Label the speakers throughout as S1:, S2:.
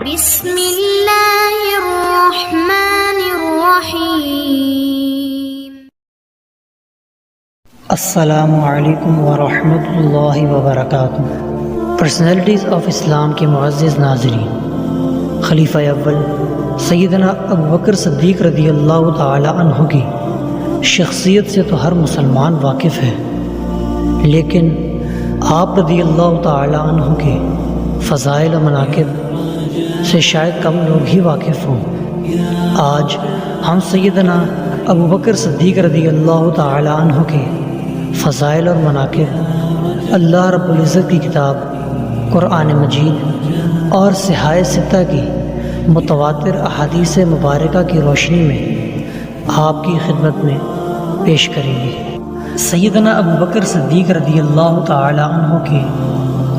S1: بسم اللہ الرحمن الرحیم۔
S2: السلام علیکم ورحمۃ اللہ وبرکاتہ۔ پرسنالٹیز آف اسلام کے معزز ناظرین، خلیفہ اول سیدنا ابوبکر صدیق رضی اللہ تعالی عنہ کی شخصیت سے تو ہر مسلمان واقف ہے، لیکن آپ رضی اللہ تعالی عنہ کے فضائل و مناقب سے شاید کم لوگ ہی واقف ہوں۔ آج ہم سیدنا ابوبکر صدیق رضی اللہ تعالی عنہ کے فضائل اور مناقب اللہ رب العزت کی کتاب قرآن مجید اور صحاح ستہ کی متواتر احادیث مبارکہ کی روشنی میں آپ کی خدمت میں پیش کریں گے۔ سیدنا ابوبکر صدیق رضی اللہ تعالی عنہ کے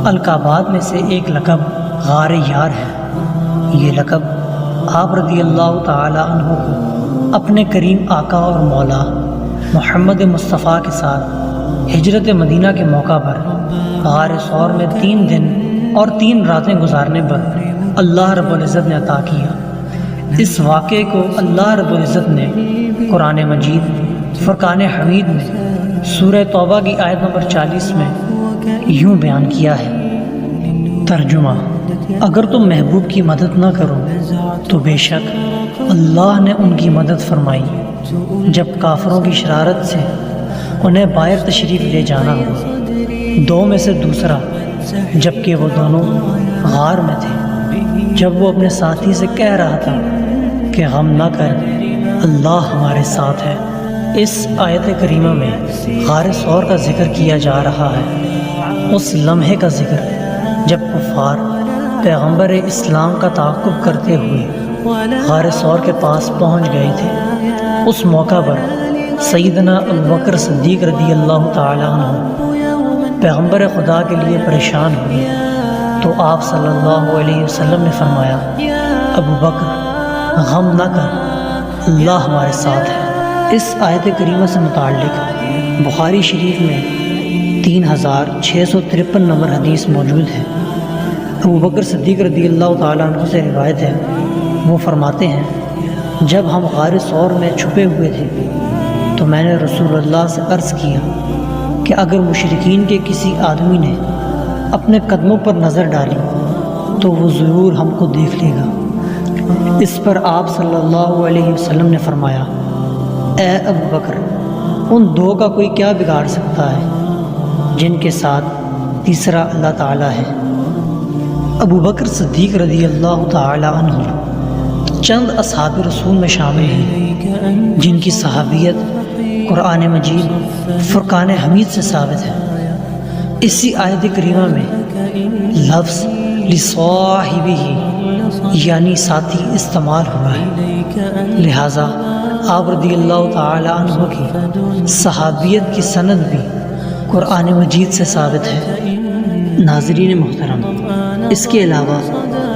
S2: القابات میں سے ایک لقب غار یار ہے۔ یہ لقب آپ رضی اللہ تعالی عنہ کو اپنے کریم آقا اور مولا محمد مصطفیٰ کے ساتھ ہجرت مدینہ کے موقع پر غار ثور میں 3 دن اور 3 راتیں گزارنے پر اللہ رب العزت نے عطا کیا۔ اس واقعے کو اللہ رب العزت نے قرآن مجید فرقان حمید میں سورہ توبہ کی آیت نمبر 40 میں یوں بیان کیا ہے۔ ترجمہ: اگر تم محبوب کی مدد نہ کرو تو بے شک اللہ نے ان کی مدد فرمائی جب کافروں کی شرارت سے انہیں باہر تشریف لے جانا ہوا، 2 میں سے دوسرا جبکہ وہ دونوں غار میں تھے، جب وہ اپنے ساتھی سے کہہ رہا تھا کہ غم نہ کر، اللہ ہمارے ساتھ ہے۔ اس آیت کریمہ میں غار ثور کا ذکر کیا جا رہا ہے، اس لمحے کا ذکر جب کفار پیغمبر اسلام کا تعاقب کرتے ہوئے غار ثور کے پاس پہنچ گئے تھے۔ اس موقع پر سیدنا ابوبکر صدیق رضی اللہ تعالی عنہ پیغمبر خدا کے لیے پریشان ہوئے تو آپ صلی اللہ علیہ وسلم نے فرمایا، ابوبکر غم نہ کر، اللہ ہمارے ساتھ ہے۔ اس آیت کریمہ سے متعلق بخاری شریف میں 3653 نمبر حدیث موجود ہے۔ ابوبکر صدیق رضی اللہ تعالیٰ عنہ سے روایت ہے، وہ فرماتے ہیں، جب ہم غار ثور میں چھپے ہوئے تھے تو میں نے رسول اللہ سے عرض کیا کہ اگر مشرکین کے کسی آدمی نے اپنے قدموں پر نظر ڈالی تو وہ ضرور ہم کو دیکھ لے گا۔ اس پر آپ صلی اللہ علیہ وسلم نے فرمایا، اے ابوبکر، ان 2 کا کوئی کیا بگاڑ سکتا ہے جن کے ساتھ تیسرا اللہ تعالیٰ ہے۔ ابوبکر صدیق رضی اللہ تعالی عنہ چند اصحاب رسول میں شامل ہیں جن کی صحابیت قرآن مجید فرقان حمید سے ثابت ہے۔ اسی آیت کریمہ میں لفظ لصاحبہ یعنی ساتھی استعمال ہوا ہے، لہٰذا آپ رضی اللہ تعالی عنہ کی صحابیت کی سند بھی قرآن مجید سے ثابت ہے۔ ناظرین محترم، اس کے علاوہ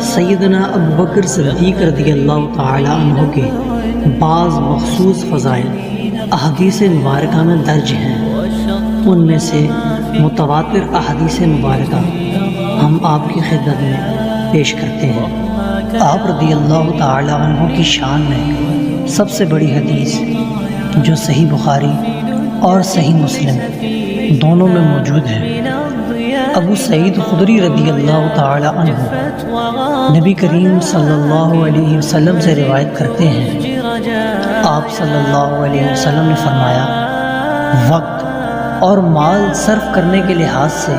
S2: سیدنا ابوبکر صدیق رضی اللہ تعالی عنہ کے بعض مخصوص فضائل احادیث مبارکہ میں درج ہیں۔ ان میں سے متواتر احادیث مبارکہ ہم آپ کی خدمت میں پیش کرتے ہیں۔ آپ رضی اللہ تعالی عنہ کی شان میں سب سے بڑی حدیث جو صحیح بخاری اور صحیح مسلم دونوں میں موجود ہے، ابو سعید خدری رضی اللہ تعالی عنہ نبی کریم صلی اللہ علیہ وسلم سے روایت کرتے ہیں، آپ صلی اللہ علیہ وسلم نے فرمایا، وقت اور مال صرف کرنے کے لحاظ سے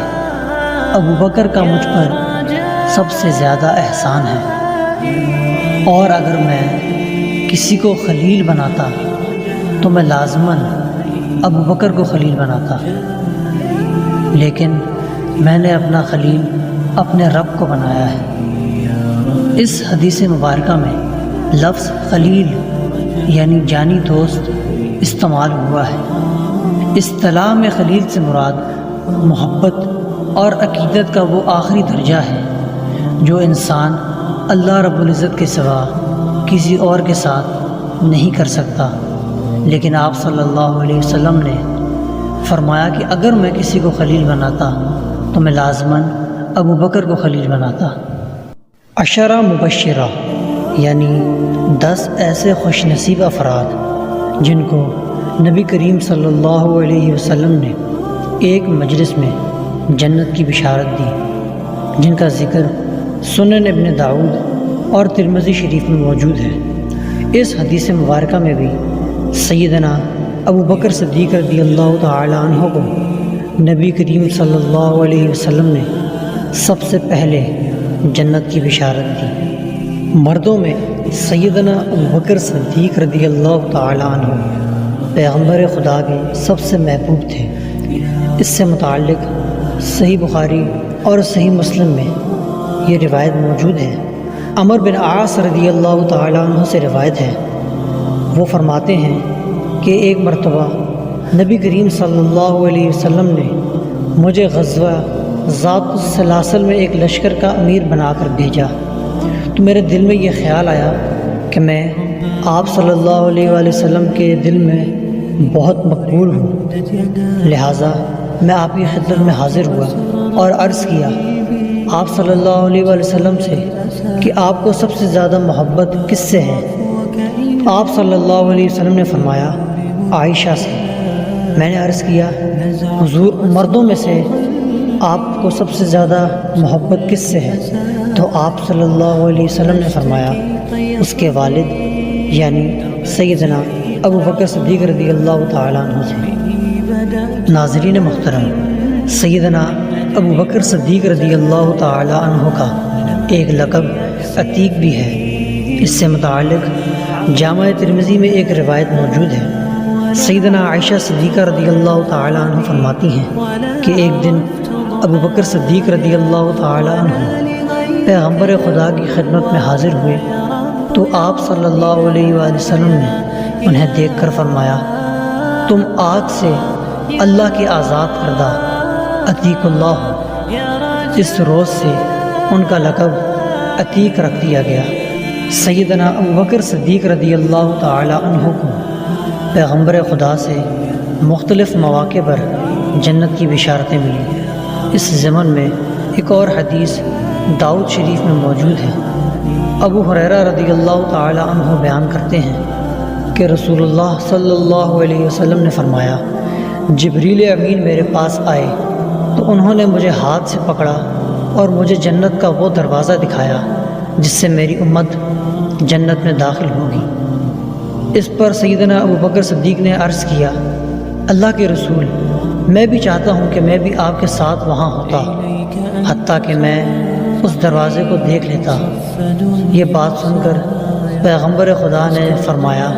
S2: ابوبکر کا مجھ پر سب سے زیادہ احسان ہے، اور اگر میں کسی کو خلیل بناتا تو میں لازماً ابوبکر کو خلیل بناتا، لیکن میں نے اپنا خلیل اپنے رب کو بنایا ہے۔ اس حدیث مبارکہ میں لفظ خلیل یعنی جانی دوست استعمال ہوا ہے۔ اصطلاح میں خلیل سے مراد محبت اور عقیدت کا وہ آخری درجہ ہے جو انسان اللہ رب العزت کے سوا کسی اور کے ساتھ نہیں کر سکتا، لیکن آپ صلی اللہ علیہ وسلم نے فرمایا کہ اگر میں کسی کو خلیل بناتا تو میں لازماً ابوبکر کو خلیل بناتا۔ عشرہ مبشرہ یعنی 10 ایسے خوش نصیب افراد جن کو نبی کریم صلی اللہ علیہ وسلم نے ایک مجلس میں جنت کی بشارت دی، جن کا ذکر سنن ابن داؤد اور ترمذی شریف میں موجود ہے۔ اس حدیث مبارکہ میں بھی سیدنا ابو بکر صدیق رضی اللہ تعالی عنہ کو نبی کریم صلی اللہ علیہ وسلم نے سب سے پہلے جنت کی بشارت دی۔ مردوں میں سیدنا ابو بکر صدیق رضی اللہ تعالی عنہ پیغمبر خدا کے سب سے محبوب تھے۔ اس سے متعلق صحیح بخاری اور صحیح مسلم میں یہ روایت موجود ہے۔ عمر بن عاص رضی اللہ تعالی عنہ سے روایت ہے، وہ فرماتے ہیں کہ ایک مرتبہ نبی کریم صلی اللہ علیہ وسلم نے مجھے غزوہ ذات السلاسل میں ایک لشکر کا امیر بنا کر بھیجا، تو میرے دل میں یہ خیال آیا کہ میں آپ صلی اللہ علیہ وآلہ وسلم کے دل میں بہت مقبول ہوں، لہٰذا میں آپ کی خدمت میں حاضر ہوا اور عرض کیا آپ صلی اللہ علیہ وآلہ وسلم سے کہ آپ کو سب سے زیادہ محبت کس سے ہے؟ آپ صلی اللہ علیہ وسلم نے فرمایا عائشہ سے۔ میں نے عرض کیا حضور مردوں میں سے آپ کو سب سے زیادہ محبت کس سے ہے؟ تو آپ صلی اللہ علیہ وسلم نے فرمایا اس کے والد یعنی سیدنا ابو بکر صدیق رضی اللہ تعالیٰ عنہ سے۔ ناظرین محترم، سیدنا ابو بکر صدیق رضی اللہ تعالیٰ عنہ کا ایک لقب عتیق بھی ہے۔ اس سے متعلق جامع ترمذی میں ایک روایت موجود ہے۔ سیدنا عائشہ صدیقہ رضی اللہ تعالیٰ عنہ فرماتی ہیں کہ ایک دن ابو بکر صدیق رضی اللہ تعالیٰ عنہ پیغمبر خدا کی خدمت میں حاضر ہوئے تو آپ صلی اللہ علیہ وآلہ وسلم نے انہیں دیکھ کر فرمایا تم آج سے اللہ کے آزاد کردہ عتیق اللہ ہو۔ اس روز سے ان کا لقب عتیق رکھ دیا گیا۔ سیدنا ابو بکر صدیق رضی اللہ تعالی عنہ کو پیغمبر خدا سے مختلف مواقع پر جنت کی بشارتیں ملیں۔ اس ضمن میں ایک اور حدیث داؤد شریف میں موجود ہے۔ ابو ہریرہ رضی اللہ تعالی عنہ بیان کرتے ہیں کہ رسول اللہ صلی اللہ علیہ وسلم نے فرمایا جبریل امین میرے پاس آئے تو انہوں نے مجھے ہاتھ سے پکڑا اور مجھے جنت کا وہ دروازہ دکھایا جس سے میری امت جنت میں داخل ہوگی۔ اس پر سیدنا ابو بکر صدیق نے عرض کیا اللہ کے رسول، میں بھی چاہتا ہوں کہ میں بھی آپ کے ساتھ وہاں ہوتا، حتیٰ کہ میں اس دروازے کو دیکھ لیتا۔ یہ بات سن کر پیغمبر خدا نے فرمایا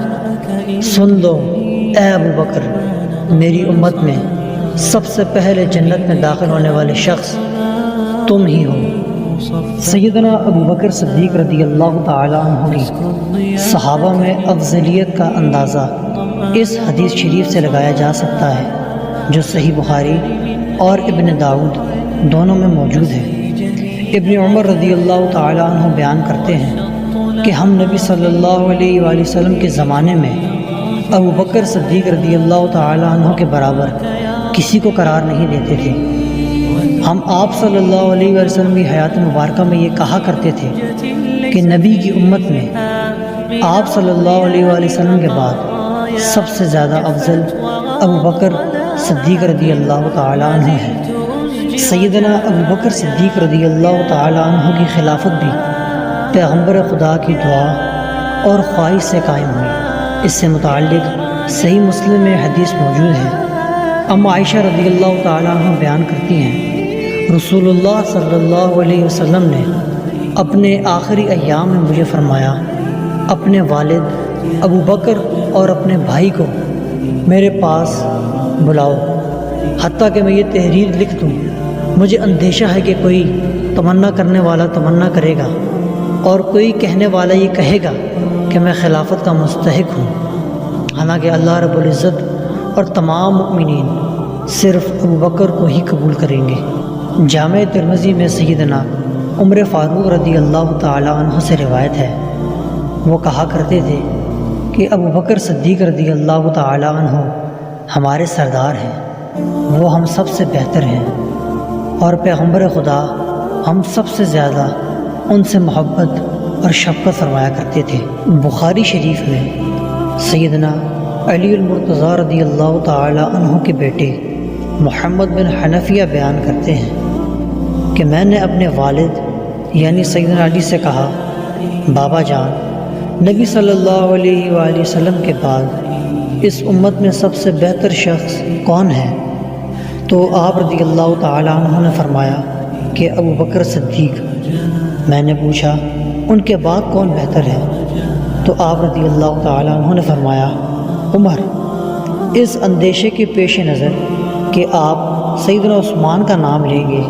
S2: سن لو اے ابو بکر، میری امت میں سب سے پہلے جنت میں داخل ہونے والے شخص تم ہی ہو۔ سیدنا ابو بکر صدیق رضی اللہ تعالی عنہ کی صحابہ میں افضلیت کا اندازہ اس حدیث شریف سے لگایا جا سکتا ہے جو صحیح بخاری اور ابن داؤد دونوں میں موجود ہے۔ ابن عمر رضی اللہ تعالی عنہ بیان کرتے ہیں کہ ہم نبی صلی اللہ علیہ وآلہ وسلم کے زمانے میں ابو بکر صدیق رضی اللہ تعالی عنہ کے برابر کسی کو قرار نہیں دیتے تھے۔ ہم آپ صلی اللہ علیہ وآلہ وسلم کی حیات مبارکہ میں یہ کہا کرتے تھے کہ نبی کی امت میں آپ صلی اللہ علیہ وآلہ وسلم کے بعد سب سے زیادہ افضل ابو بکر صدیق رضی اللہ تعالی عنہ ہے۔ سیدنا ابو بکر صدیق رضی اللہ تعالی عنہ کی خلافت بھی پیغمبر خدا کی دعا اور خواہش سے قائم ہوئی۔ اس سے متعلق صحیح مسلم میں حدیث موجود ہے۔ اما عائشہ رضی اللہ تعالی عنہ بیان کرتی ہیں رسول اللہ صلی اللہ علیہ وسلم نے اپنے آخری ایام میں مجھے فرمایا اپنے والد ابو بکر اور اپنے بھائی کو میرے پاس بلاؤ حتیٰ کہ میں یہ تحریر لکھ دوں۔ مجھے اندیشہ ہے کہ کوئی تمنا کرنے والا تمنا کرے گا اور کوئی کہنے والا یہ کہے گا کہ میں خلافت کا مستحق ہوں، حالانکہ اللہ رب العزت اور تمام مؤمنین صرف ابو بکر کو ہی قبول کریں گے۔ جامع ترمذی میں سیدنا عمر فاروق رضی اللہ تعالی عنہ سے روایت ہے، وہ کہا کرتے تھے کہ ابو بکر صدیق رضی اللہ تعالی عنہ ہمارے سردار ہیں، وہ ہم سب سے بہتر ہیں اور پیغمبر خدا ہم سب سے زیادہ ان سے محبت اور شفقت فرمایا کرتے تھے۔ بخاری شریف میں سیدنا علی المرتضیٰ رضی اللہ تعالی عنہ کے بیٹے محمد بن حنفیہ بیان کرتے ہیں کہ میں نے اپنے والد یعنی سیدنا علی سے کہا، بابا جان، نبی صلی اللہ علیہ وآلہ وسلم کے بعد اس امت میں سب سے بہتر شخص کون ہے؟ تو آپ رضی اللہ تعالیٰ عنہ نے فرمایا کہ ابو بکر صدیق۔ میں نے پوچھا، ان کے بعد کون بہتر ہے؟ تو آپ رضی اللہ تعالیٰ عنہ نے فرمایا، عمر۔ اس اندیشے کے پیش نظر کہ آپ سیدنا عثمان کا نام لیں گے،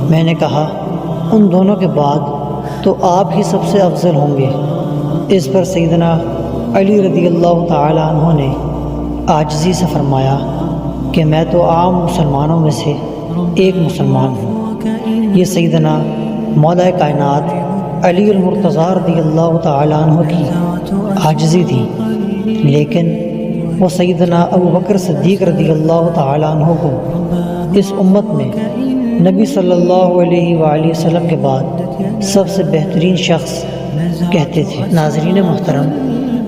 S2: میں نے کہا، ان دونوں کے بعد تو آپ ہی سب سے افضل ہوں گے۔ اس پر سیدنا علی رضی اللہ تعالیٰ عنہ نے عاجزی سے فرمایا کہ میں تو عام مسلمانوں میں سے ایک مسلمان ہوں۔ یہ سیدنا مولا کائنات علی المرتضیٰ رضی اللہ تعالیٰ عنہ کی عاجزی تھی، لیکن وہ سیدنا ابو بکر صدیق رضی اللہ تعالیٰ عنہ کو اس امت میں نبی صلی اللہ علیہ وآلہ وسلم کے بعد سب سے بہترین شخص کہتے تھے۔ ناظرین محترم،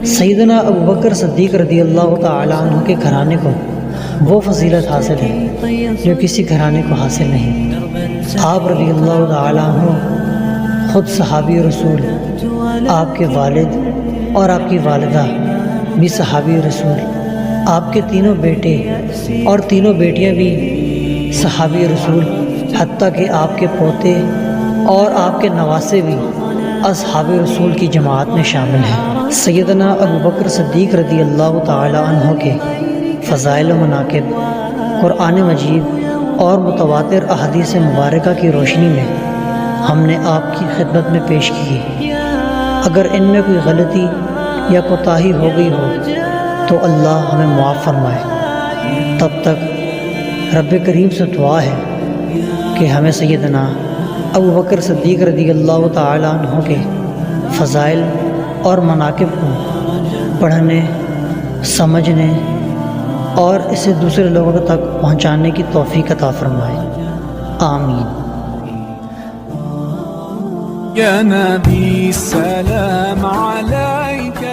S2: سیدنا ابو بکر صدیق رضی اللہ تعالیٰ عنہ کے گھرانے کو وہ فضیلت حاصل ہے جو کسی گھرانے کو حاصل نہیں۔ آپ رضی اللہ تعالیٰ عنہ خود صحابی رسول، آپ کے والد اور آپ کی والدہ بھی صحابی رسول، آپ کے تینوں بیٹے اور تینوں بیٹیاں بھی صحابی رسول، حتیٰ کہ آپ کے پوتے اور آپ کے نواسے بھی اصحاب رسول کی جماعت میں شامل ہیں۔ سیدنا ابو بکر صدیق رضی اللہ تعالی عنہ کے فضائل و مناقب قرآن مجید اور متواتر احادیث مبارکہ کی روشنی میں ہم نے آپ کی خدمت میں پیش کی۔ اگر ان میں کوئی غلطی یا کوتاہی ہو گئی ہو تو اللہ ہمیں معاف فرمائے۔ تب تک رب کریم سے دعا ہے کہ ہمیں سیدنا ابو بکر صدیق رضی اللہ تعالی عنہ کے فضائل اور مناقب کو پڑھنے، سمجھنے اور اسے دوسرے لوگوں تک پہنچانے کی توفیق عطا فرمائے، آمین۔
S3: يا نبي السلام عليك